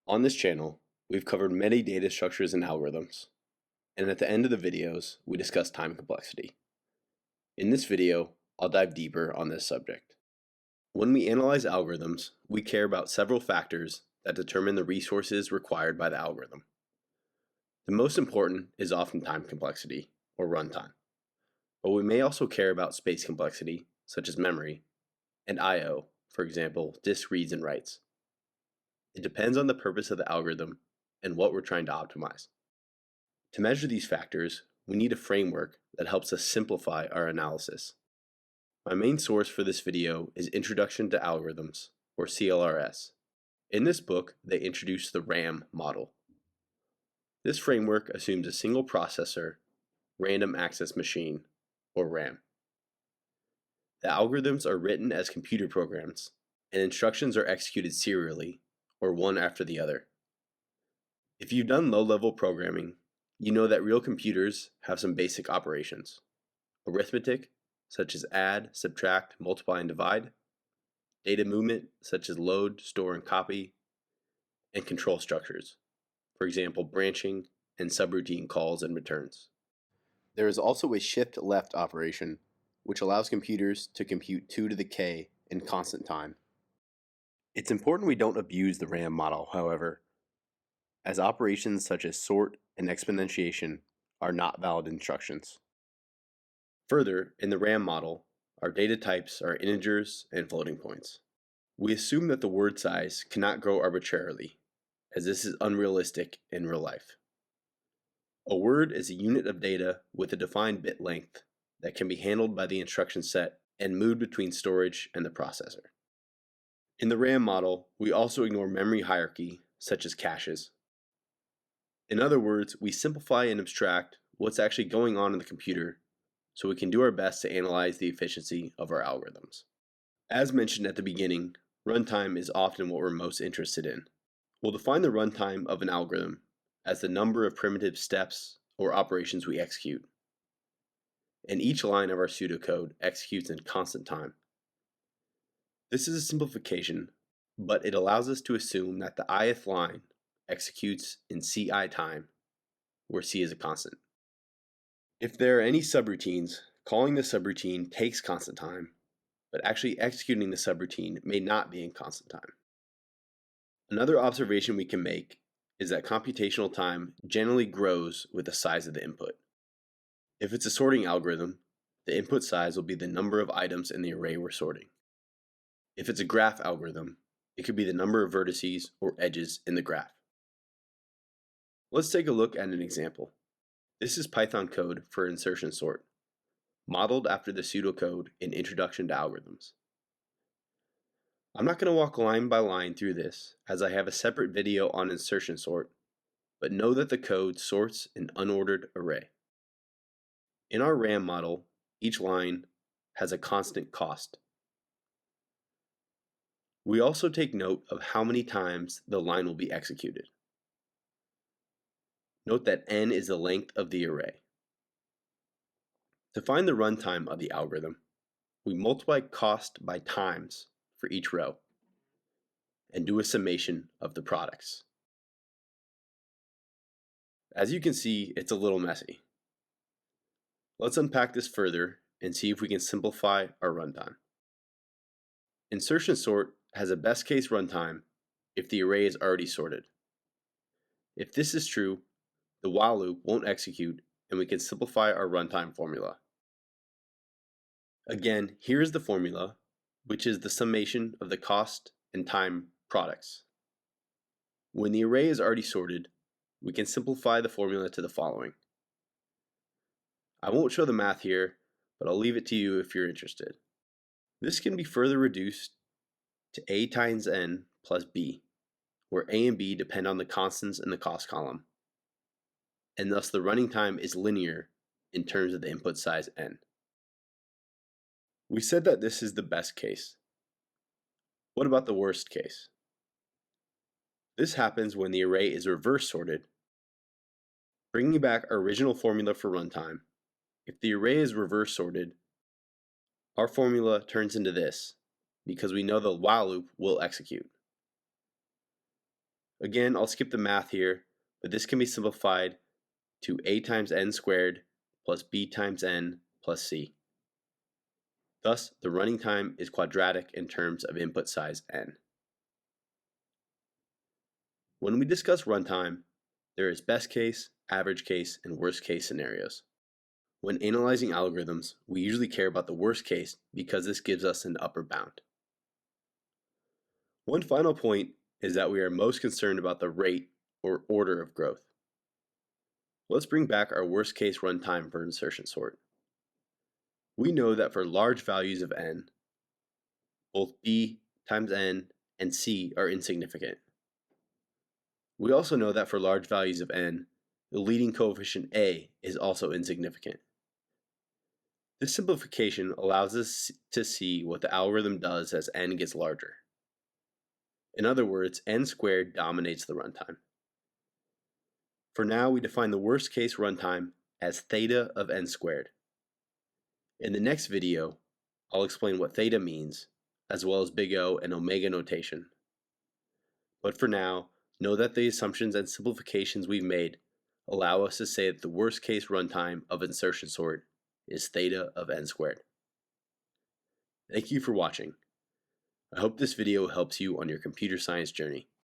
On this channel, we've covered many data structures and algorithms, and at the end of the videos, we discuss time complexity. In this video, I'll dive deeper on this subject. When we analyze algorithms, we care about several factors that determine the resources required by the algorithm. The most important is often time complexity, or runtime, but we may also care about space complexity, such as memory, and I/O, for example, disk reads and writes. It depends on the purpose of the algorithm and what we're trying to optimize. To measure these factors, we need a framework that helps us simplify our analysis. My main source for this video is Introduction to Algorithms, or CLRS. In this book, they introduce the RAM model. This framework assumes a single processor, random access machine, or RAM. The algorithms are written as computer programs, and instructions are executed serially, or one after the other. If you've done low-level programming, you know that real computers have some basic operations. Arithmetic, such as add, subtract, multiply, and divide. Data movement, such as load, store, and copy. And control structures, for example, branching and subroutine calls and returns. There is also a shift-left operation, which allows computers to compute 2 to the k in constant time. It's important we don't abuse the RAM model, however, as operations such as sort and exponentiation are not valid instructions. Further, in the RAM model, our data types are integers and floating points. We assume that the word size cannot grow arbitrarily, as this is unrealistic in real life. A word is a unit of data with a defined bit length that can be handled by the instruction set and moved between storage and the processor. In the RAM model, we also ignore memory hierarchy, such as caches. In other words, we simplify and abstract what's actually going on in the computer so we can do our best to analyze the efficiency of our algorithms. As mentioned at the beginning, runtime is often what we're most interested in. We'll define the runtime of an algorithm as the number of primitive steps or operations we execute, and each line of our pseudocode executes in constant time. This is a simplification, but it allows us to assume that the ith line executes in ci time, where c is a constant. If there are any subroutines, calling the subroutine takes constant time, but actually executing the subroutine may not be in constant time. Another observation we can make is that computational time generally grows with the size of the input. If it's a sorting algorithm, the input size will be the number of items in the array we're sorting. If it's a graph algorithm, it could be the number of vertices or edges in the graph. Let's take a look at an example. This is Python code for insertion sort, modeled after the pseudocode in Introduction to Algorithms. I'm not going to walk line by line through this, as I have a separate video on insertion sort, but know that the code sorts an unordered array. In our RAM model, each line has a constant cost. We also take note of how many times the line will be executed. Note that n is the length of the array. To find the runtime of the algorithm, we multiply cost by times for each row and do a summation of the products. As you can see, it's a little messy. Let's unpack this further and see if we can simplify our runtime. Insertion sort has a best case runtime if the array is already sorted. If this is true, the while loop won't execute and we can simplify our runtime formula. Again, here is the formula, which is the summation of the cost and time products. When the array is already sorted, we can simplify the formula to the following. I won't show the math here, but I'll leave it to you if you're interested. This can be further reduced to a times n plus b, where a and b depend on the constants in the cost column, and thus the running time is linear in terms of the input size n. We said that this is the best case. What about the worst case? This happens when the array is reverse sorted. Bringing back our original formula for runtime, if the array is reverse sorted, our formula turns into this, because we know the while loop will execute. Again, I'll skip the math here, but this can be simplified to a times n squared plus b times n plus c. Thus, the running time is quadratic in terms of input size n. When we discuss runtime, there is best case, average case, and worst case scenarios. When analyzing algorithms, we usually care about the worst case because this gives us an upper bound. One final point is that we are most concerned about the rate or order of growth. Let's bring back our worst case runtime for insertion sort. We know that for large values of n, both b times n and c are insignificant. We also know that for large values of n, the leading coefficient a is also insignificant. This simplification allows us to see what the algorithm does as n gets larger. In other words, n squared dominates the runtime. For now, we define the worst case runtime as theta of n squared. In the next video, I'll explain what theta means, as well as big O and omega notation. But for now, know that the assumptions and simplifications we've made allow us to say that the worst case runtime of insertion sort is theta of n squared. Thank you for watching. I hope this video helps you on your computer science journey.